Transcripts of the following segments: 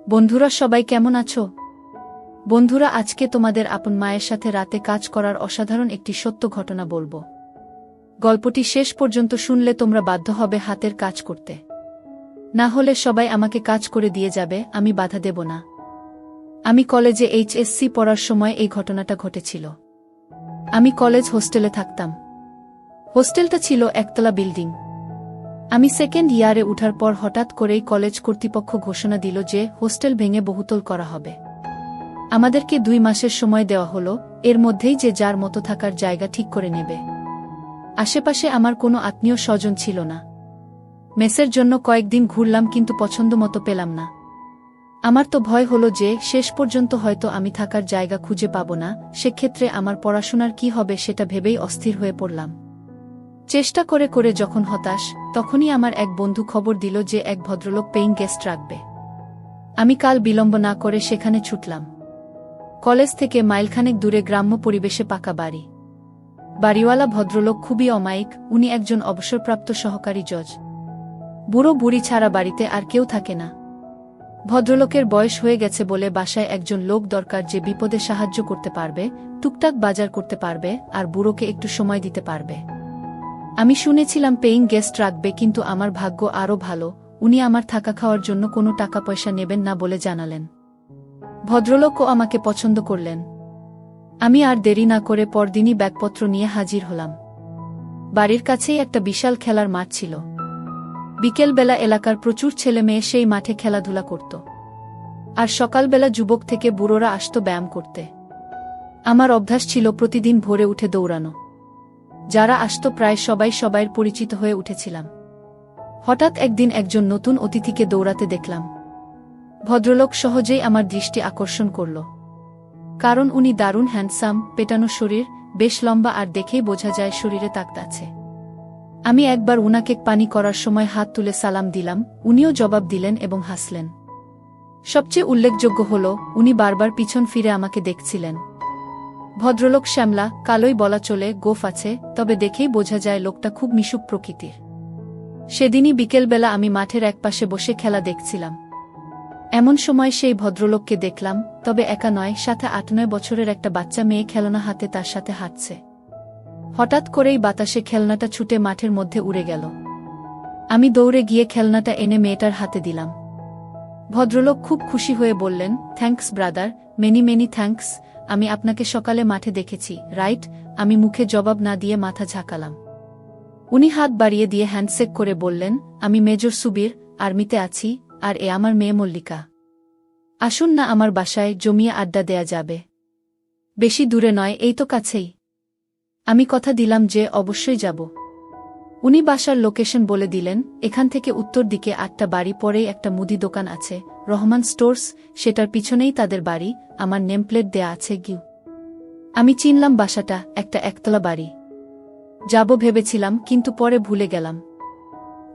বন্ধুরা সবাই কেমন আছো? বন্ধুরা আজকে তোমাদের আপন মায়ের সাথে রাতে কাজ করার অসাধারণ একটি সত্য ঘটনা বলবো। গল্পটি শেষ পর্যন্ত শুনলে তোমরা বাধ্য হবে হাতের কাজ করতে। না হলে সবাই আমাকে কাজ করে দিয়ে যাবে, আমি বাধা দেব না। আমি কলেজে এইচএসসি পড়ার সময় এই ঘটনাটা ঘটেছিল। আমি কলেজ হোস্টেলে থাকতাম। হোস্টেলটা ছিল একতলা বিল্ডিং। আমি সেকেন্ড ইয়ারে উঠার পর হঠাৎ করেই কলেজ কর্তৃপক্ষ ঘোষণা দিল যে হোস্টেল ভেঙে বহুতল করা হবে। আমাদেরকে 2 মাসের সময় দেওয়া হলো, এর মধ্যেই যে যার মতো থাকার জায়গা ঠিক করে নেবে। আশেপাশে আমার কোনো আত্মীয় স্বজন ছিল না। মেসের জন্য কয়েকদিন ঘুরলাম কিন্তু পছন্দ মতো পেলাম না। আমার তো ভয় হলো যে শেষ পর্যন্ত হয়তো আমি থাকার জায়গা খুঁজে পাব না, সেক্ষেত্রে আমার পড়াশোনার কি হবে সেটা ভেবেই অস্থির হয়ে পড়লাম। চেষ্টা করে করে যখন হতাশ, তখনই আমার এক বন্ধু খবর দিল যে এক ভদ্রলোক পেইং গেস্ট রাখবে। আমি কাল বিলম্ব না করে সেখানে ছুটলাম। কলেজ থেকে মাইলখানেক দূরে গ্রাম্য পরিবেশে পাকা বাড়ি। বাড়িওয়ালা ভদ্রলোক খুবই অমায়িক, উনি একজন অবসরপ্রাপ্ত সহকারী জজ। বুড়ো বুড়ি ছাড়া বাড়িতে আর কেউ থাকে না। ভদ্রলোকের বয়স হয়ে গেছে বলে বাসায় একজন লোক দরকার যে বিপদে সাহায্য করতে পারবে, টুকটাক বাজার করতে পারবে আর বুড়োকে একটু সময় দিতে পারবে। আমি শুনেছিলাম পেইং গেস্ট রাখবে, কিন্তু আমার ভাগ্য আরও ভালো, উনি আমার থাকা খাওয়ার জন্য কোনো টাকা পয়সা নেবেন না বলে জানালেন। ভদ্রলোকও আমাকে পছন্দ করলেন। আমি আর দেরি না করে পরদিনই ব্যাগপত্র নিয়ে হাজির হলাম। বাড়ির কাছেই একটা বিশাল খেলার মাঠ ছিল। বিকেলবেলা এলাকার প্রচুর ছেলে মেয়ে সেই মাঠে খেলাধুলা করত। আর সকালবেলা যুবক থেকে বুড়োরা আসত ব্যায়াম করতে। আমার অভ্যাস ছিল প্রতিদিন ভোরে উঠে দৌড়ানো। যারা আসত প্রায় সবাই সবাইয়ের পরিচিত হয়ে উঠেছিলাম। হঠাৎ একদিন একজন নতুন অতিথিকে দৌড়াতে দেখলাম। ভদ্রলোক সহজেই আমার দৃষ্টি আকর্ষণ করল। কারণ উনি দারুণ হ্যান্ডসাম, পেটানো শরীর, বেশ লম্বা আর দেখেই বোঝা যায় শরীরে তাকত আছে। আমি একবার উনাকে পানি করার সময় হাত তুলে সালাম দিলাম, উনিও জবাব দিলেন এবং হাসলেন। সবচেয়ে উল্লেখযোগ্য হল উনি বারবার পিছন ফিরে আমাকে দেখছিলেন। ভদ্রলোক শ্যামলা, কালোই বলা চলে, গোঁফ আছে, তবে দেখেই বোঝা যায় লোকটা খুব মিশুক প্রকৃতির। সেদিনই বিকেলবেলা আমি মাঠের একপাশে বসে খেলা দেখছিলাম। এমন সময় সেই ভদ্রলোককে দেখলাম, তবে একা নয়, সাথে 8-9 বছরের একটা বাচ্চা মেয়ে খেলনা হাতে তার সাথে হাঁটছে। হঠাৎ করেই বাতাসে খেলনাটা ছুটে মাঠের মধ্যে উড়ে গেল। আমি দৌড়ে গিয়ে খেলনাটা এনে মেয়েটার হাতে দিলাম। ভদ্রলোক খুব খুশি হয়ে বললেন, thanks brother, many many thanks. আমি আপনাকে সকালে মাঠে দেখেছি, রাইট? আমি মুখে জবাব না দিয়ে মাথা ঝাঁকালাম। উনি হাত বাড়িয়ে দিয়ে হ্যান্ডশেক করে বললেন, আমি মেজর সুবীর, আর্মিতে আছি, আর এ আমার মেয়ে মল্লিকা। আসুন না আমার বাসায়, জমিয়ে আড্ডা দেয়া যাবে। বেশি দূরে নয়, এই তো কাছেই। আমি কথা দিলাম যে অবশ্যই যাব। উনি বাসার লোকেশন বলে দিলেন। এখান থেকে উত্তর দিকে 8টা বাড়ি পরেই একটা মুদি দোকান আছে, রহমান স্টোর্স, সেটার পিছনেই তাদের বাড়ি। আমার নেমপ্লেট দেয়া আছে গিউ। আমি চিনলাম বাসাটা, একটা একতলা বাড়ি। যাব ভেবেছিলাম, কিন্তু পরে ভুলে গেলাম।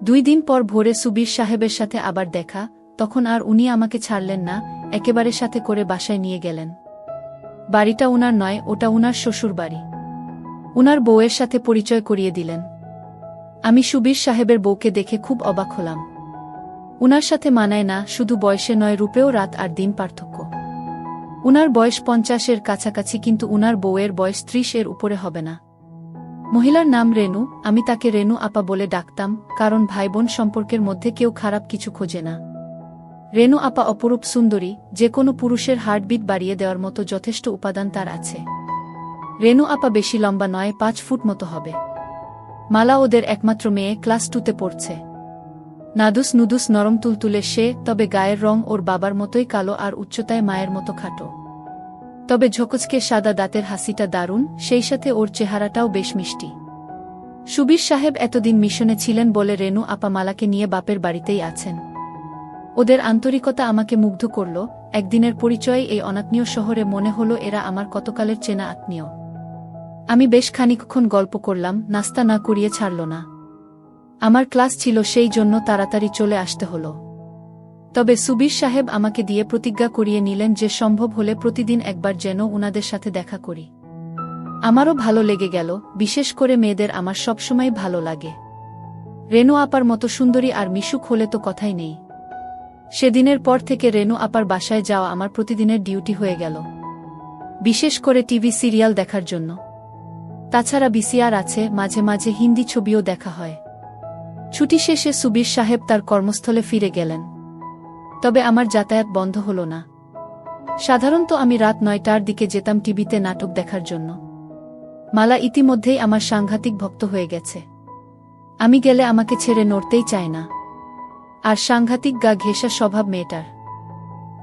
2 দিন পর ভোরে সুবীর সাহেবের সাথে আবার দেখা, তখন আর উনি আমাকে ছাড়লেন না, একেবারে সাথে করে বাসায় নিয়ে গেলেন। বাড়িটা উনার নয়, ওটা উনার শ্বশুর বাড়ি। উনার বউয়ের সাথে পরিচয় করিয়ে দিলেন। আমি সুবীর সাহেবের বউকে দেখে খুব অবাক হলাম। উনার সাথে মানায় না, শুধু বয়সে নয়, রূপেও রাত আর দিন পার্থক্য। উনার বয়স 50-এর কাছাকাছি, কিন্তু উনার বউয়ের বয়স 30-এর উপরে হবে না। মহিলার নাম রেনু, আমি তাকে রেনু আপা বলে ডাকতাম, কারণ ভাই বোন সম্পর্কের মধ্যে কেউ খারাপ কিছু খোঁজে না। রেনু আপা অপরূপ সুন্দরী, যে কোনো পুরুষের হার্টবিট বাড়িয়ে দেওয়ার মতো যথেষ্ট উপাদান তার আছে। রেনু আপা বেশি লম্বা নয়, 5 ফুট মতো হবে। মালা ওদের একমাত্র মেয়ে, ক্লাস 2-তে পড়ছে। নাদুস নুদুস নরম তুলতুলে সে, তবে গায়ের রং ওর বাবার মতোই কালো আর উচ্চতায় মায়ের মতো খাটো। তবে ঝকঝকে সাদা দাঁতের হাসিটা দারুণ, সেই সাথে ওর চেহারাটাও বেশ মিষ্টি। সুবীর সাহেব এতদিন মিশনে ছিলেন বলে রেনু আপা মালাকে নিয়ে বাপের বাড়িতেই আছেন। ওদের আন্তরিকতা আমাকে মুগ্ধ করল। একদিনের পরিচয়ে এই অনাত্মীয় শহরে মনে হলো এরা আমার কতকালের চেনা আত্মীয়। আমি বেশ খানিকক্ষণ গল্প করলাম, নাস্তা না করিয়ে ছাড়ল না। আমার ক্লাস ছিল, সেই জন্য তাড়াতাড়ি চলে আসতে হলো। তবে সুবীর সাহেব আমাকে দিয়ে প্রতিজ্ঞা করিয়ে নিলেন যে সম্ভব হলে প্রতিদিন একবার যেন উনাদের সাথে দেখা করি। আমারও ভালো লেগে গেল, বিশেষ করে মেয়েদের আমার সবসময় ভালো লাগে। রেনু আপার মতো সুন্দরী আর মিশুক হলে তো কথাই নেই। সেদিনের পর থেকে রেনু আপার বাসায় যাওয়া আমার প্রতিদিনের ডিউটি হয়ে গেল, বিশেষ করে টিভি সিরিয়াল দেখার জন্য। তাছাড়া বিসিআর আছে, মাঝে মাঝে হিন্দি ছবিও দেখা হয়। ছুটি শেষে সুবীর সাহেব তার কর্মস্থলে ফিরে গেলেন, তবে আমার যাতায়াত বন্ধ হল না। সাধারণত আমি রাত 9টার দিকে যেতাম টিভিতে নাটক দেখার জন্য। মালা ইতিমধ্যেই আমার সাংঘাতিক ভক্ত হয়ে গেছে। আমি গেলে আমাকে ছেড়ে নড়তেই চায় না। আর সাংঘাতিক গা ঘেঁষা স্বভাব মেয়েটার।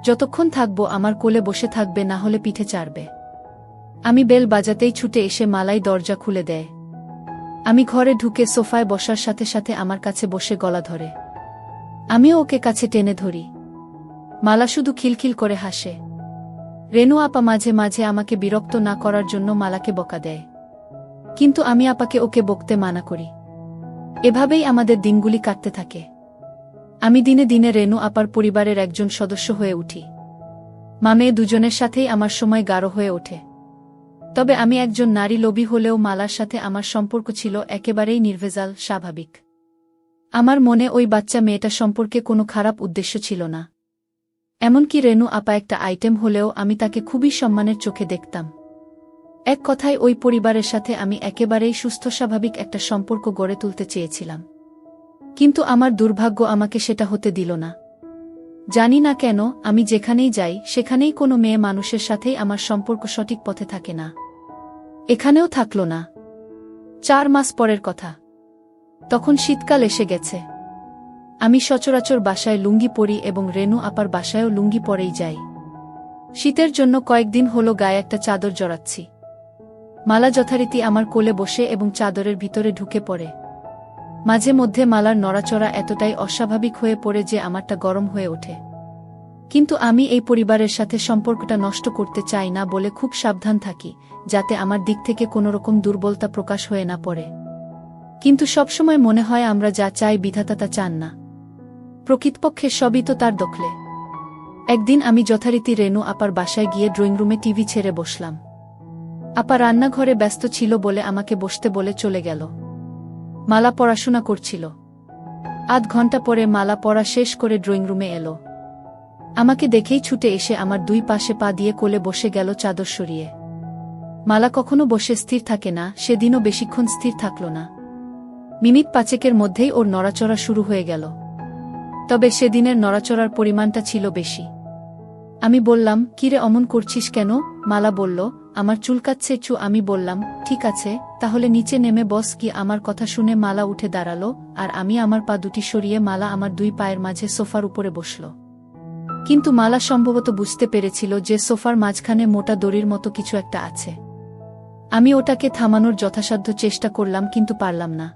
যতক্ষণ থাকবো আমার কোলে বসে থাকবে, না হলে পিঠে চাড়বে। আমি বেল বাজাতেই ছুটে এসে মালাই দরজা খুলে দেয়। আমি ঘরে ঢুকে সোফায় বসার সাথে সাথে আমার কাছে বসে গলা ধরে। আমিও ওকে কাছে টেনে ধরি। মালা শুধু খিলখিল করে হাসে। রেনু আপা মাঝে মাঝে আমাকে বিরক্ত না করার জন্য মালাকে বকা দেয়, কিন্তু আমি আপাকে ওকে বকতে মানা করি। এভাবেই আমাদের দিনগুলি কাটতে থাকে। আমি দিনে দিনে রেনু আপার পরিবারের একজন সদস্য হয়ে উঠি। মেয়ে দুজনের সাথেই আমার সময় গাঢ় হয়ে ওঠে। তবে আমি একজন নারী লোভী হলেও মালার সাথে আমার সম্পর্ক ছিল একেবারেই নির্ভেজাল, স্বাভাবিক। আমার মনে ওই বাচ্চা মেয়েটা সম্পর্কে কোনো খারাপ উদ্দেশ্য ছিল না। এমনকি রেনু আপা একটা আইটেম হলেও আমি তাকে খুবই সম্মানের চোখে দেখতাম। এক কথায় ওই পরিবারের সাথে আমি একেবারেই সুস্থ স্বাভাবিক একটা সম্পর্ক গড়ে তুলতে চেয়েছিলাম। কিন্তু আমার দুর্ভাগ্য আমাকে সেটা হতে দিল না। জানি না কেন, আমি যেখানেই যাই সেখানেই কোনো মেয়ে মানুষের সাথেই আমার সম্পর্ক সঠিক পথে থাকে না। এখানেও থাকল না। 4 মাস পরের কথা। তখন শীতকাল এসে গেছে। আমি সচরাচর বাসায় লুঙ্গি পরি এবং রেনু আপার বাসায়ও লুঙ্গি পরেই যাই। শীতের জন্য কয়েকদিন হলো গায়ে একটা চাদর জড়াচ্ছি। মালা যথারীতি আমার কোলে বসে এবং চাদরের ভিতরে ঢুকে পড়ে। মাঝে মধ্যে মালার নড়াচড়া এতটাই অস্বাভাবিক হয়ে পড়ে যে আমারটা গরম হয়ে ওঠে। কিন্তু আমি এই পরিবারের সাথে সম্পর্কটা নষ্ট করতে চাই না বলে খুব সাবধান থাকি, যাতে আমার দিক থেকে কোনোরকম দুর্বলতা প্রকাশ হয়ে না পড়ে। কিন্তু সবসময় মনে হয় আমরা যা চাই বিধাতা তা চান না। প্রকৃতপক্ষে সবই তো তার দখলে। একদিন আমি যথারীতি রেনু আপার বাসায় গিয়ে ড্রয়িং রুমে টিভি ছেড়ে বসলাম। আপা রান্নাঘরে ব্যস্ত ছিল বলে আমাকে বসতে বলে চলে গেল। মালা পড়াশোনা করছিল। আধ ঘন্টা পরে মালা পড়া শেষ করে ড্রয়িং রুমে এলো। আমাকে দেখেই ছুটে এসে আমার 2 পাশে পা দিয়ে কোলে বসে গেল চাদর সরিয়ে। মালা কখনো বসে স্থির থাকে না, সেদিনও বেশিক্ষণ স্থির থাকল না। মিনিট 5 মধ্যেই ওর নড়াচড়া শুরু হয়ে গেল। তবে সেদিনের নড়াচড়ার পরিমাণটা ছিল বেশি। আমি বললাম, কিরে অমন করছিস কেন? মালা বলল, আমার চুলকাচ্ছে চু। আমি বললাম, ঠিক আছে, তাহলে নিচে নেমে বস। কি আমার কথা শুনে মালা উঠে দাঁড়ালো, আর আমি আমার পা দুটি সরিয়ে মালা আমার 2 পায়ের মাঝে সোফার উপরে বসল। কিন্তু মালা সম্ভবত বুঝতে পেরেছিল যে সোফার মাঝখানে মোটা দড়ির মতো কিছু একটা আছে। আমি ওটাকে থামানোর যথাসাধ্য চেষ্টা করলাম, কিন্তু পারলাম না।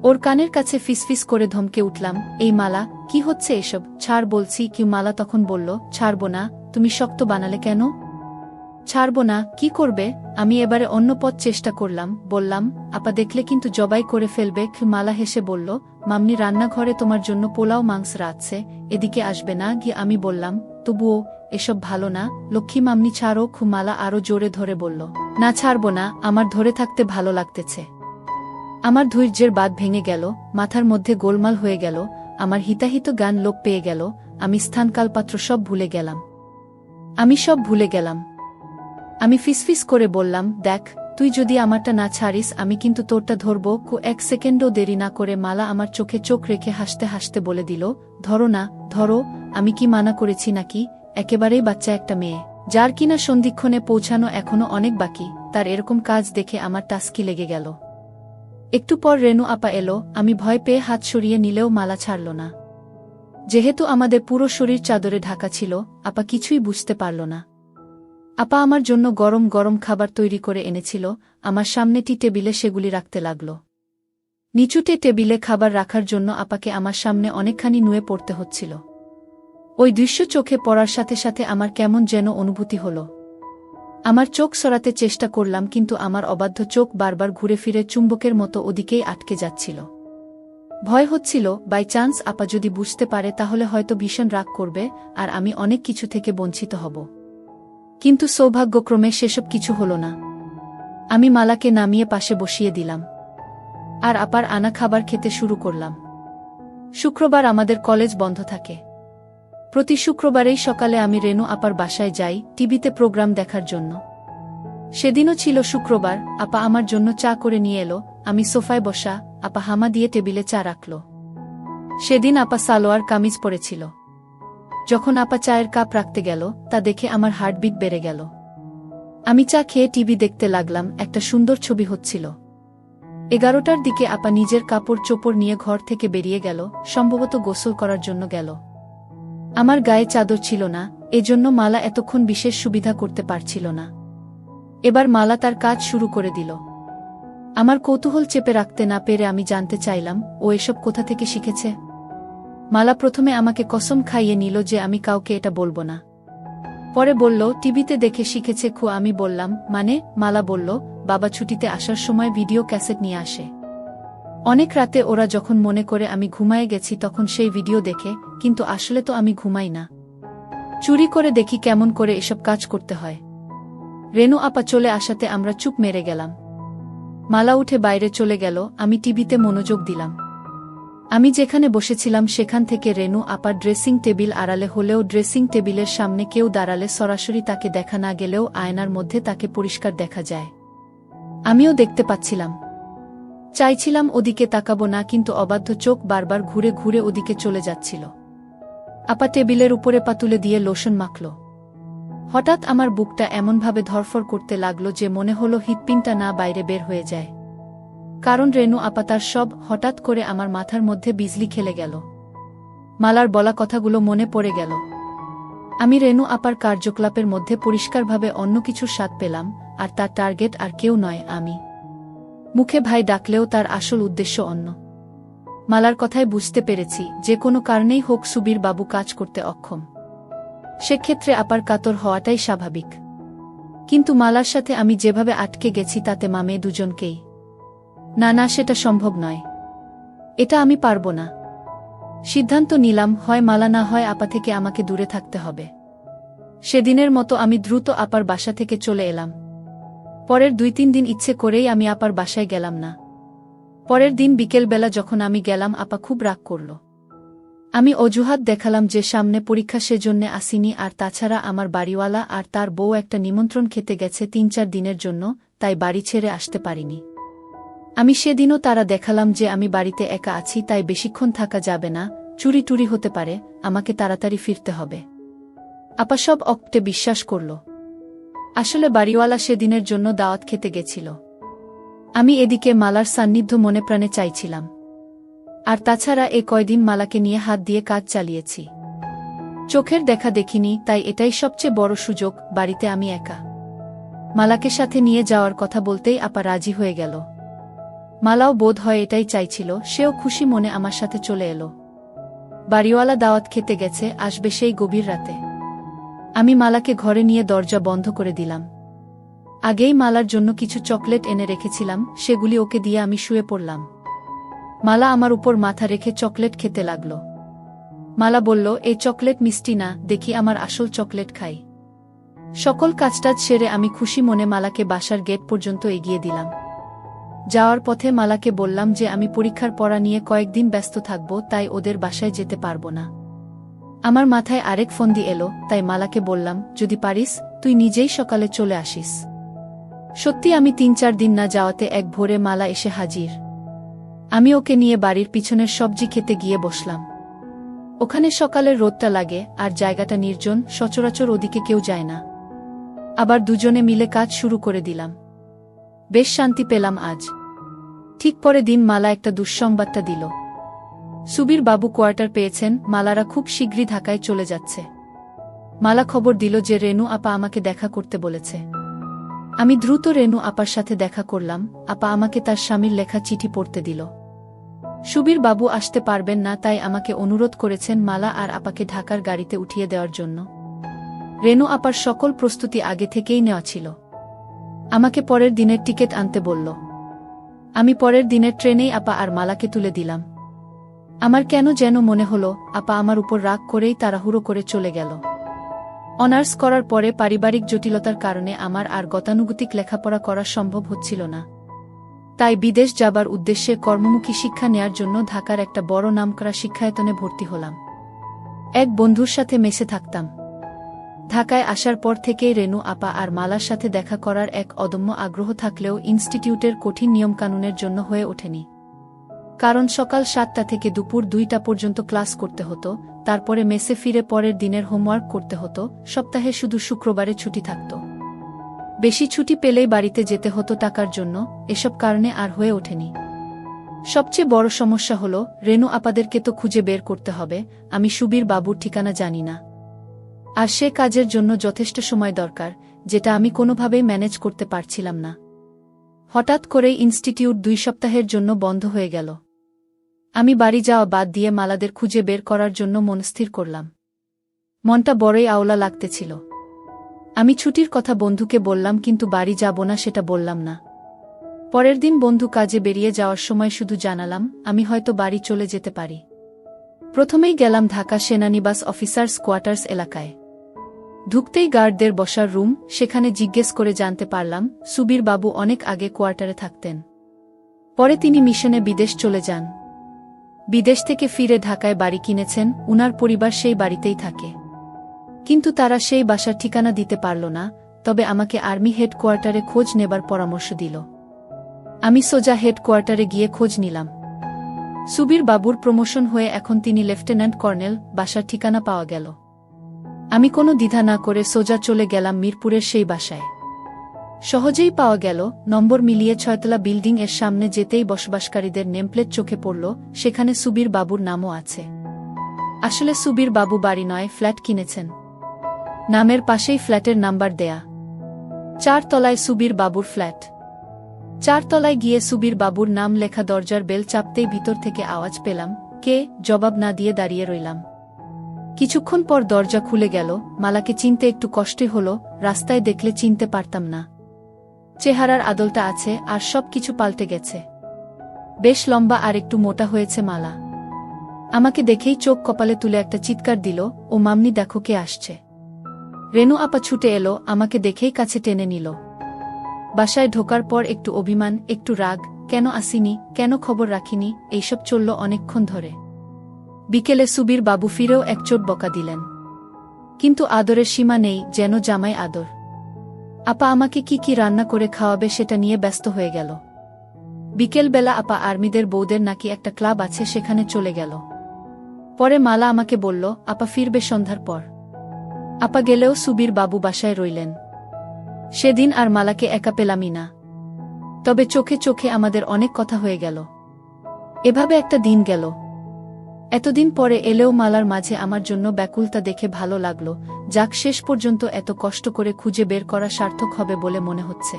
ওর কানের কাছে ফিসফিস করে ধমকে উঠলাম, এই মালা, কি হচ্ছে এসব? ছাড় বলছি। কি? মালা তখন বলল, ছাড়ব না। তুমি শক্ত বানালে কেন? ছাড়ব না। কি করবে? আমি এবারে অন্য পথ চেষ্টা করলাম। বললাম, আপা দেখলে কিন্তু জবাই করে ফেলবে। মালা হেসে বলল, মামনি রান্নাঘরে তোমার জন্য পোলাও মাংস রাঁধছে, এদিকে আসবে না? গিয়ে আমি বললাম, তবুও এসব ভালো না লক্ষ্মী মামনি, ছাড়ো। মালা আরো জোরে ধরে বলল, না ছাড়ব না, আমার ধরে থাকতে ভালো লাগতেছে। আমার ধৈর্যের বাঁধ ভেঙে গেল, মাথার মধ্যে গোলমাল হয়ে গেল, আমার হিতাহিত গান লোপ পেয়ে গেল। আমি স্থানকালপাত্র সব ভুলে গেলাম। সব ভুলে গেলাম। আমি ফিসফিস করে বললাম, দেখ, তুই যদি আমারটা না ছাড়িস আমি কিন্তু তোরটা ধরব। 1 সেকেন্ডও দেরি না করে মালা আমার চোখে চোখ রেখে হাসতে হাসতে বলে দিল, ধরো না, ধরো। আমি কি মানা করেছি নাকি? একেবারেই বাচ্চা একটা মেয়ে, যার কিনা সন্ধিক্ষণে পৌঁছানো এখনো অনেক বাকি, তার এরকম কাজ দেখে আমার টাস্কি লেগে গেল। একটু পর রেনু আপা এলো। আমি ভয় পেয়ে হাত সরিয়ে নিলেও মালা ছাড়ল না। যেহেতু আমাদের পুরো শরীর চাদরে ঢাকা ছিল, আপা কিছুই বুঝতে পারল না। আপা আমার জন্য গরম গরম খাবার তৈরি করে এনেছিল। আমার সামনে টেবিলে সেগুলি রাখতে লাগল। নিচুতে টেবিলে খাবার রাখার জন্য আপাকে আমার সামনে অনেকখানি নুয়ে পড়তে হচ্ছিল। ওই দৃশ্য চোখে পড়ার সাথে সাথে আমার কেমন যেন অনুভূতি হল। আমার চোখ সরাতে চেষ্টা করলাম, কিন্তু আমার অবাধ্য চোখ বারবার ঘুরে ফিরে চুম্বকের মতো ওদিকেই আটকে যাচ্ছিল। ভয় হচ্ছিল, বাই চান্স আপা যদি বুঝতে পারে তাহলে হয়তো ভীষণ রাগ করবে, আর আমি অনেক কিছু থেকে বঞ্চিত হব। কিন্তু সৌভাগ্যক্রমে সেসব কিছু হল না। আমি মালাকে নামিয়ে পাশে বসিয়ে দিলাম, আর আপার আনা খাবার খেতে শুরু করলাম। শুক্রবার আমাদের কলেজ বন্ধ থাকে। প্রতি শুক্রবারেই সকালে আমি রেনু আপার বাসায় যাই টিভিতে প্রোগ্রাম দেখার জন্য। সেদিনও ছিল শুক্রবার। আপা আমার জন্য চা করে নিয়ে এলো। আমি সোফায় বসা, আপা হামা দিয়ে টেবিলে চা রাখল। সেদিন আপা সালোয়ার কামিজ পরেছিল। যখন আপা চায়ের কাপ রাখতে গেল, তা দেখে আমার হার্টবিট বেড়ে গেল। আমি চা খেয়ে টিভি দেখতে লাগলাম। একটা সুন্দর ছবি হচ্ছিল। 11টার দিকে আপা নিজের কাপড় চোপড় নিয়ে ঘর থেকে বেরিয়ে গেল, সম্ভবত গোসল করার জন্য গেল। আমার গায়ে চাদর ছিল না, এজন্য মালা এতক্ষণ বিশেষ সুবিধা করতে পারছিল না। এবার মালা তার কাজ শুরু করে দিল। আমার কৌতূহল চেপে রাখতে না পেরে আমি জানতে চাইলাম, ও এসব কোথা থেকে শিখেছে। মালা প্রথমে আমাকে কসম খাইয়ে নিল যে আমি কাউকে এটা বলবো না। পরে বলল টিভিতে দেখে শিখেছে। আমি বললাম মানে? মালা বলল, বাবা ছুটিতে আসার সময় ভিডিও ক্যাসেট নিয়ে আসে। অনেক রাতে ওরা যখন মনে করে আমি ঘুমায়ে গেছি তখন সেই ভিডিও দেখে, কিন্তু আসলে তো আমি ঘুমাই না। চুরি করে দেখি কেমন করে এসব কাজ করতে হয়। রেনু আপা চলে আসাতে আমরা চুপ মেরে গেলাম। মালা উঠে বাইরে চলে গেল। আমি টিভিতে মনোযোগ দিলাম। আমি যেখানে বসেছিলাম সেখান থেকে রেনু আপার ড্রেসিং টেবিল আড়ালে হলেও ড্রেসিং টেবিলের সামনে কেউ দাঁড়ালে সরাসরি তাকে দেখা না গেলেও আয়নার মধ্যে তাকে পরিষ্কার দেখা যায়। আমিও দেখতে পাচ্ছিলাম। চাইছিলাম ওদিকে তাকাবো না, কিন্তু অবাধ্য চোখ বারবার ঘুরে ঘুরে ওদিকে চলে যাচ্ছিল। আপা টেবিলের উপরে পা তুলে দিয়ে লোশন মাখল। হঠাৎ আমার বুকটা এমনভাবে ধরফর করতে লাগলো যে মনে হলো হৃৎপিণ্ডটা না বাইরে বের হয়ে যায়। কারণ রেনু আপা তার সব হঠাৎ করে আমার মাথার মধ্যে বিজলি খেলে গেল। মালার বলা কথাগুলো মনে পড়ে গেল। আমি রেনু আপার কার্যকলাপের মধ্যে পরিষ্কারভাবে অন্য কিছুর স্বাদ পেলাম, আর তার টার্গেট আর কেউ নয়, আমি। মুখে ভাই ডাকলেও তার আসল উদ্দেশ্য অন্য। মালার কথায় বুঝতে পেরেছি যে কোনো কারণেই হোক সুবীর বাবু কাজ করতে অক্ষম। সেক্ষেত্রে আপার কাতর হওয়াটাই স্বাভাবিক। কিন্তু মালার সাথে আমি যেভাবে আটকে গেছি তাতে মামে দুজনকেই। না না, সেটা সম্ভব নয়। এটা আমি পারব না। সিদ্ধান্ত নিলাম, হয় মালা না হয় আপা থেকে আমাকে দূরে থাকতে হবে। সেদিনের মতো আমি দ্রুত আপার বাসা থেকে চলে এলাম। পরের 2-3 দিন ইচ্ছে করেই আমি আপার বাসায় গেলাম না। পরের দিন বিকেলবেলা যখন আমি গেলাম আপা খুব রাগ করল। আমি অজুহাত দেখালাম যে সামনে পরীক্ষা, সেজন্যে আসিনি, আর তাছাড়া আমার বাড়িওয়ালা আর তার বউ একটা নিমন্ত্রণ খেতে গেছে 3-4 দিনের জন্য, তাই বাড়ি ছেড়ে আসতে পারিনি। আমি সেদিনও তারা দেখালাম যে আমি বাড়িতে একা আছি, তাই বেশিক্ষণ থাকা যাবে না, চুরি টুরি হতে পারে, আমাকে তাড়াতাড়ি ফিরতে হবে। আপা সব অকটে বিশ্বাস করল। আসলে বাড়িওয়ালা সেদিনের জন্য দাওয়াত খেতে গেছিল। আমি এদিকে মালার সান্নিধ্য মনে প্রাণে চাইছিলাম। আর তাছাড়া এ কয়দিন মালাকে নিয়ে হাত দিয়ে কাজ চালিয়েছি। চোখের দেখা দেখিনি, তাই এটাই সবচেয়ে বড় সুযোগ। বাড়িতে আমি একা। মালাকে সাথে নিয়ে যাওয়ার কথা বলতেই আপা রাজি হয়ে গেল। মালাও বোধ হয় এটাই চাইছিল, সেও খুশি মনে আমার সাথে চলে এলো। বাড়িওয়ালা দাওয়াত খেতে গেছে, আসবে সেই গভীর রাতে। আমি মালাকে ঘরে নিয়ে দরজা বন্ধ করে দিলাম। আগেই মালার জন্য কিছু চকলেট এনে রেখেছিলাম, সেগুলি ওকে দিয়ে আমি শুয়ে পড়লাম। মালা আমার উপর মাথা রেখে চকলেট খেতে লাগল। মালা বলল, এই চকলেট মিষ্টি না, দেখি আমার আসল চকলেট খাই। সকল কাজটাজ সেরে আমি খুশি মনে মালাকে বাসার গেট পর্যন্ত এগিয়ে দিলাম। যাওয়ার পথে মালাকে বললাম যে আমি পরীক্ষার পড়া নিয়ে কয়েকদিন ব্যস্ত থাকব, তাই ওদের বাসায় যেতে পারবো না। আমার মাথায় আরেক ফন্দি এলো, তাই মালাকে বললাম, যদি পারিস তুই নিজেই সকালে চলে আসিস। সত্যি আমি 3-4 দিন না যাওয়াতে এক ভোরে মালা এসে হাজির। আমি ওকে নিয়ে বাড়ির পিছনের সবজি খেতে গিয়ে বসলাম। ওখানে সকালের রোদটা লাগে, আর জায়গাটা নির্জন, সচরাচর ওদিকে কেউ যায় না। আবার দুজনে মিলে কাজ শুরু করে দিলাম। বেশ শান্তি পেলাম আজ। ঠিক পরে দিন মালা একটা দুঃসংবাদটা দিল। সুবীর বাবু কোয়ার্টার পেয়েছেন, মালারা খুব শীঘ্রই ঢাকায় চলে যাচ্ছে। মালা খবর দিল যে রেনু আপা আমাকে দেখা করতে বলেছে। আমি দ্রুত রেনু আপার সাথে দেখা করলাম। আপা আমাকে তার স্বামীর লেখা চিঠি পড়তে দিল। সুবীর বাবু আসতে পারবেন না, তাই আমাকে অনুরোধ করেছেন মালা আর আপাকে ঢাকার গাড়িতে উঠিয়ে দেওয়ার জন্য। রেনু আপার সকল প্রস্তুতি আগে থেকেই নেওয়া ছিল। আমাকে পরের দিনের টিকিট আনতে বলল। আমি পরের দিনের ট্রেনেই আপা আর মালাকে তুলে দিলাম। আমার কেন যেন মনে হলো আপা আমার উপর রাগ করেই তাড়াহুড়ো করে চলে গেল। অনার্স করার পরে পারিবারিক জটিলতার কারণে আমার আর গতানুগতিক লেখাপড়া করা সম্ভব হচ্ছিল না। তাই বিদেশ যাবার উদ্দেশ্যে কর্মমুখী শিক্ষা নেয়ার জন্য ঢাকার একটা বড় নামকরা শিক্ষায়তনে ভর্তি হলাম। এক বন্ধুর সাথে মেসে থাকতাম। ঢাকায় আসার পর থেকেই রেনু আপা আর মালার সাথে দেখা করার এক অদম্য আগ্রহ থাকলেও ইনস্টিটিউটের কঠিন নিয়মকানুনের জন্য হয়ে ওঠেনি। কারণ সকাল 7টা থেকে দুপুর 2টা পর্যন্ত ক্লাস করতে হতো, তারপরে মেসে ফিরে পরের দিনের হোমওয়ার্ক করতে হতো, সপ্তাহে শুধু শুক্রবারে ছুটি থাকত। বেশি ছুটি পেলেই বাড়িতে যেতে হতো টাকার জন্য, এসব কারণে আর হয়ে ওঠেনি। সবচেয়ে বড় সমস্যা হলো, রেনু আপাদেরকে তো খুঁজে বের করতে হবে, আমি সুবীর বাবুর ঠিকানা জানি না। আর সে কাজের জন্য যথেষ্ট সময় দরকার, যেটা আমি কোনোভাবেই ম্যানেজ করতে পারছিলাম না। হঠাৎ করেই ইনস্টিটিউট 2 সপ্তাহের জন্য বন্ধ হয়ে গেল। আমি বাড়ি যাওয়া বাদ দিয়ে মালাদের খুঁজে বের করার জন্য মনস্থির করলাম। মনটা বড়ই আওলা লাগতেছিল। আমি ছুটির কথা বন্ধুকে বললাম, কিন্তু বাড়ি যাব না সেটা বললাম না। পরের দিন বন্ধু কাজে বেরিয়ে যাওয়ার সময় শুধু জানালাম, আমি হয়তো বাড়ি চলে যেতে পারি। প্রথমেই গেলাম ঢাকা সেনানিবাস অফিসার্স কোয়ার্টার্স এলাকায়। ঢুকতেই গার্ডদের বসার রুম, সেখানে জিজ্ঞেস করে জানতে পারলাম সুবীর বাবু অনেক আগে কোয়ার্টারে থাকতেন। পরে তিনি মিশনে বিদেশ চলে যান। বিদেশ থেকে ফিরে ঢাকায় বাড়ি কিনেছেন, উনার পরিবার সেই বাড়িতেই থাকে। কিন্তু তারা সেই বাসার ঠিকানা দিতে পারল না, তবে আমাকে আর্মি হেডকোয়ার্টারে খোঁজ নেবার পরামর্শ দিল। আমি সোজা হেডকোয়ার্টারে গিয়ে খোঁজ নিলাম। সুবীর বাবুর প্রমোশন হয়ে এখন তিনি লেফটেন্যান্ট কর্নেল, বাসার ঠিকানা পাওয়া গেল। আমি কোনো দ্বিধা না করে সোজা চলে গেলাম মিরপুরের সেই বাসায়। সহজেই পাওয়া গেল, নম্বর মিলিয়ে 6তলা বিল্ডিং এর সামনে যেতেই বসবাসকারীদের নেমপ্লেট চোখে পড়ল, সেখানে সুবীর বাবুর নামও আছে। আসলে সুবীর বাবু বাড়ি নয়, ফ্ল্যাট কিনেছেন। নামের পাশেই ফ্ল্যাটের নাম্বার দেয়া। 4 তলায় সুবীর বাবুর ফ্ল্যাট। 4 তলায় গিয়ে সুবীর বাবুর নাম লেখা দরজার বেল চাপতেই ভিতর থেকে আওয়াজ পেলাম, কে? জবাব না দিয়ে দাঁড়িয়ে রইলাম। কিছুক্ষণ পর দরজা খুলে গেল। মালাকে চিনতে একটু কষ্টই হলো, রাস্তায় দেখলে চিনতে পারতাম না। চেহারার আদলটা আছে, আর সব কিছু পাল্টে গেছে। বেশ লম্বা আর একটু মোটা হয়েছে মালা। আমাকে দেখেই চোখ কপালে তুলে একটা চিৎকার দিল, ও মামনি, দেখো কে আসছে। রেনু আপা ছুটে এলো, আমাকে দেখেই কাছে টেনে নিল। বাসায় ঢোকার পর একটু অভিমান, একটু রাগ, কেন আসিনি, কেন খবর রাখিনি, এইসব চলল অনেকক্ষণ ধরে। বিকেলে সুবীর বাবু ফিরেও এক চোট বকা দিলেন। কিন্তু আদরের সীমা নেই, যেন জামাই আদর। আপা আমাকে কি কি রান্না করে খাওয়াবে সেটা নিয়ে ব্যস্ত হয়ে গেল। বিকেলবেলা আপা আর্মিদের বউদের নাকি একটা ক্লাব আছে, সেখানে চলে গেল। পরে মালা আমাকে বলল, আপা ফিরবে সন্ধ্যার পর। আপা গেলেও সুবীর বাবু বাসায় রইলেন। সেদিন আর মালাকে একা পেলামই না। তবে চোখে চোখে আমাদের অনেক কথা হয়ে গেল। এভাবে একটা দিন গেল। এতদিন পরে এলেও মালার মাঝে আমার জন্য ব্যাকুলতা দেখে ভালো লাগলো। যাক, শেষ পর্যন্ত এত কষ্ট করে খুঁজে বের করা সার্থক হবে বলে মনে হচ্ছে।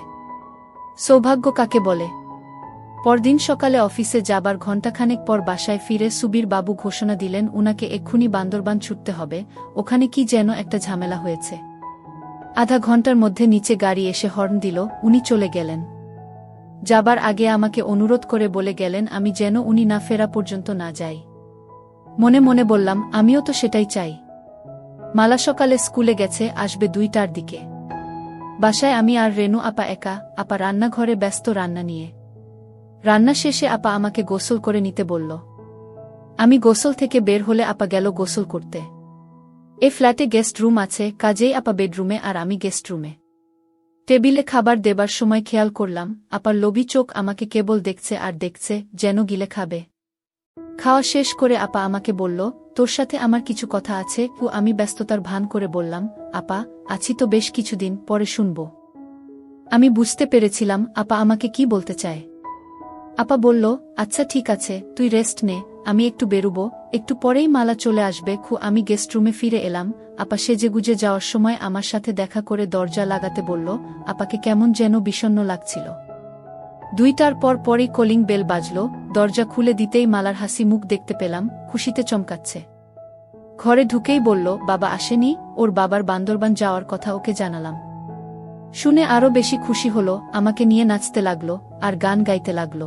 সৌভাগ্য কাকে বলে। পরদিন সকালে অফিসে যাবার ঘণ্টাখানেক পর বাসায় ফিরে সুবীর বাবু ঘোষণা দিলেন, উনাকে এক্ষুনি বান্দরবান ছুটতে হবে, ওখানে কি যেন একটা ঝামেলা হয়েছে। আধা ঘন্টার মধ্যে নিচে গাড়ি এসে হর্ন দিল, উনি চলে গেলেন। যাবার আগে আমাকে অনুরোধ করে বলে গেলেন আমি যেন উনি না ফেরা পর্যন্ত না যাই। মনে মনে বললাম, আমিও তো সেটাই চাই। মালা সকালে স্কুলে গেছে, আসবে 2টার দিকে। বাসায় আমি আর রেনু আপা একা। আপা রান্নাঘরে ব্যস্ত রান্না নিয়ে। রান্না শেষে আপা আমাকে গোসল করে নিতে বলল। আমি গোসল থেকে বের হলে আপা গেল গোসল করতে। এ ফ্ল্যাটে গেস্ট রুম আছে, কাজেই আপা বেডরুমে আর আমি গেস্ট রুমে। টেবিলে খাবার দেবার সময় খেয়াল করলাম, আপার লোভী চোখ আমাকে কেবল দেখছে আর দেখছে, যেন গিলে খাবে। খাওয়া শেষ করে আপা আমাকে বলল, তোর সাথে আমার কিছু কথা আছে। আমি ব্যস্ততার ভান করে বললাম, আপা, আছি তো বেশ কিছুদিন, পরে শুনব। আমি বুঝতে পেরেছিলাম আপা আমাকে কি বলতে চায়। আপা বলল, আচ্ছা ঠিক আছে, তুই রেস্ট নে, আমি একটু বেরুব, একটু পরেই মালা চলে আসবে। আমি গেস্ট রুমে ফিরে এলাম। আপা সেজেগুজে যাওয়ার সময় আমার সাথে দেখা করে দরজা লাগাতে বলল। আপাকে কেমন যেন বিষণ্ণ লাগছিল। 2টার পরই কলিং বেল বাজল। দরজা খুলে দিতেই মালার হাসি মুখ দেখতে পেলাম, খুশিতে চমকাচ্ছে। ঘরে ঢুকেই বলল, বাবা আসেনি। ওর বাবার বান্দরবান যাওয়ার কথা ওকে জানালাম। শুনে আরো বেশি খুশি হলো, আমাকে নিয়ে নাচতে লাগলো আর গান গাইতে লাগলো।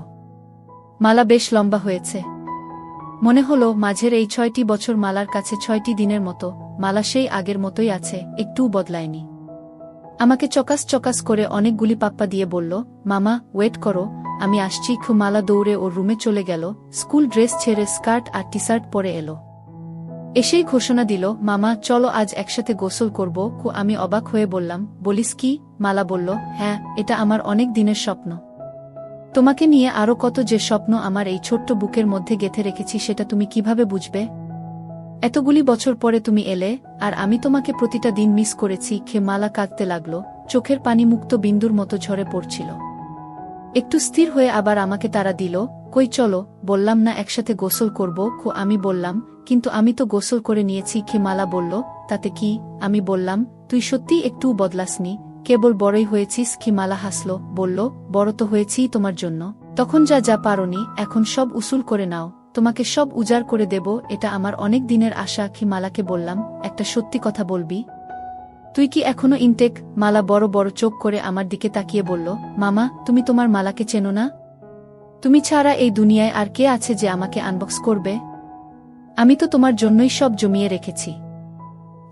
মালা বেশ লম্বা হয়েছে। মনে হলো মাঝের এই 6টি বছর মালার কাছে 6টি দিনের মতো। মালা সেই আগের মতোই আছে, একটুও বদলায়নি। আমাকে চকাস চকাস করে অনেকগুলি পাপ্পা দিয়ে বলল, মামা ওয়েট করো, আমি আসছি। মালা দৌড়ে ওর রুমে চলে গেল। স্কুল ড্রেস ছেড়ে স্কার্ট আর টি শার্ট পরে এলো। এসেই ঘোষণা দিল, মামা চলো আজ একসাথে গোসল করব। আমি অবাক হয়ে বললাম, বলিস কি? মালা বলল, হ্যাঁ, এটা আমার অনেক দিনের স্বপ্ন। তোমাকে নিয়ে আরও কত যে স্বপ্ন আমার এই ছোট্ট বুকের মধ্যে গেঁথে রেখেছি সেটা তুমি কিভাবে বুঝবে? এতগুলি বছর পরে তুমি এলে, আর আমি তোমাকে প্রতিটা দিন মিস করেছি। মালা কাঁদতে লাগল, চোখের পানি মুক্ত বিন্দুর মতো ঝরে পড়ছিল। একটু স্থির হয়ে আবার আমাকে তাড়া দিল, কই চলো, বললাম না একসাথে গোসল করব? আমি বললাম, কিন্তু আমি তো গোসল করে নিয়েছি। মালা বলল, তাতে কি? আমি বললাম, তুই সত্যিই একটুও বদলাসনি, কেবল বড়ই হয়েছিস। মালা হাসল, বলল, বড় তো হয়েছিই তোমার জন্য। তখন যা যা পারোনি, এখন সব উসুল করে নাও, তোমাকে সব উজাড় করে দেব, এটা আমার অনেক দিনের আশা। মালাকে বললাম, একটা সত্যি কথা বলবি? তুই কি এখনো ইনটেক? মালা বড় বড় চোখ করে আমার দিকে তাকিয়ে বলল, মামা তুমি তোমার মালাকে চেনো না? তুমি ছাড়া এই দুনিয়ায় আর কে আছে যে আমাকে আনবক্স করবে? আমি তো তোমার জন্যই সব জমিয়ে রেখেছি।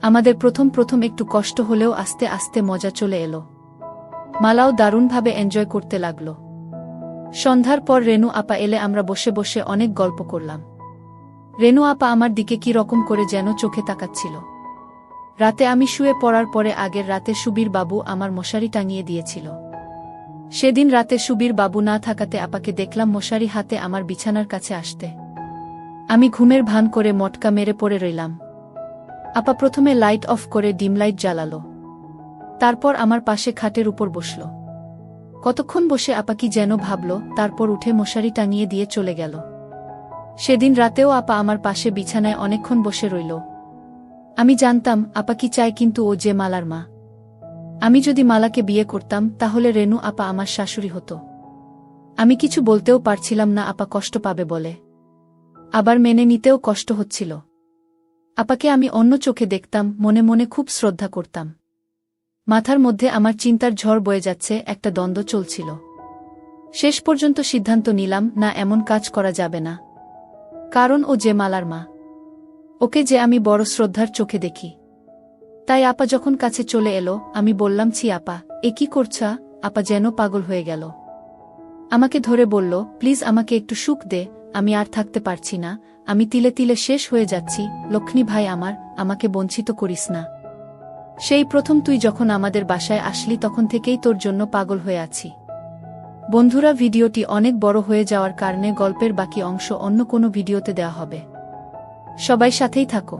আমাদের প্রথম একটু কষ্ট হলেও আস্তে আস্তে মজা চলে এলো। মালাও দারুণভাবে এনজয় করতে লাগল। সন্ধ্যার পর রেনু আপা এলে আমরা বসে বসে অনেক গল্প করলাম। রেনু আপা আমার দিকে কি রকম করে যেন চোখে তাকাচ্ছিল। রাতে আমি শুয়ে পড়ার পরে আগের রাতে সুবীর বাবু আমার মশারি টাঙিয়ে দিয়েছিল। সেদিন রাতে সুবীর বাবু না থাকাতে আপাকে দেখলাম মশারি হাতে আমার বিছানার কাছে আসতে। আমি ঘুমের ভান করে মটকা মেরে পড়ে রইলাম। আপা প্রথমে লাইট অফ করে ডিম লাইট জ্বালালো, তারপর আমার পাশে খাটের উপর বসল। কতক্ষণ বসে আপা কি যেন ভাবল, তারপর উঠে মশারি টাঙিয়ে দিয়ে চলে গেল। সেদিন রাতেও আপা আমার পাশে বিছানায় অনেকক্ষণ বসে রইল। আমি জানতাম আপা কি চায়, কিন্তু ও যে মালার মা। আমি যদি মালাকে বিয়ে করতাম তাহলে রেনু আপা আমার শাশুড়ি হতো। আমি কিছু বলতেও পারছিলাম না আপা কষ্ট পাবে বলে, আবার মেনে নিতেও কষ্ট হচ্ছিল। আপাকে আমি অন্য চোখে দেখতাম, মনে মনে খুব শ্রদ্ধা করতাম। মাথার মধ্যে আমার চিন্তার ঝড় বয়ে যাচ্ছে, একটা দ্বন্দ্ব চলছিল। শেষ পর্যন্ত সিদ্ধান্ত নিলাম, না, এমন কাজ করা যাবে না। কারণ ও যে মালার মা, ওকে যে আমি বড় শ্রদ্ধার চোখে দেখি। তাই আপা যখন কাছে চলে এলো, আমি বললাম, ছি আপা, এ কি করছা? আপা যেন পাগল হয়ে গেল। আমাকে ধরে বলল, প্লিজ আমাকে একটু সুখ দে, আমি আর থাকতে পারছি না, আমি তিলে তিলে শেষ হয়ে যাচ্ছি। লক্ষ্মী ভাই আমার, আমাকে বঞ্চিত করিস না। সেই প্রথম তুই যখন আমাদের বাসায় আসলি তখন থেকেই তোর জন্য পাগল হয়ে আছি। বন্ধুরা, ভিডিওটি অনেক বড় হয়ে যাওয়ার কারণে গল্পের বাকি অংশ অন্য কোনো ভিডিওতে দেওয়া হবে। সবাই সাথেই থাকো।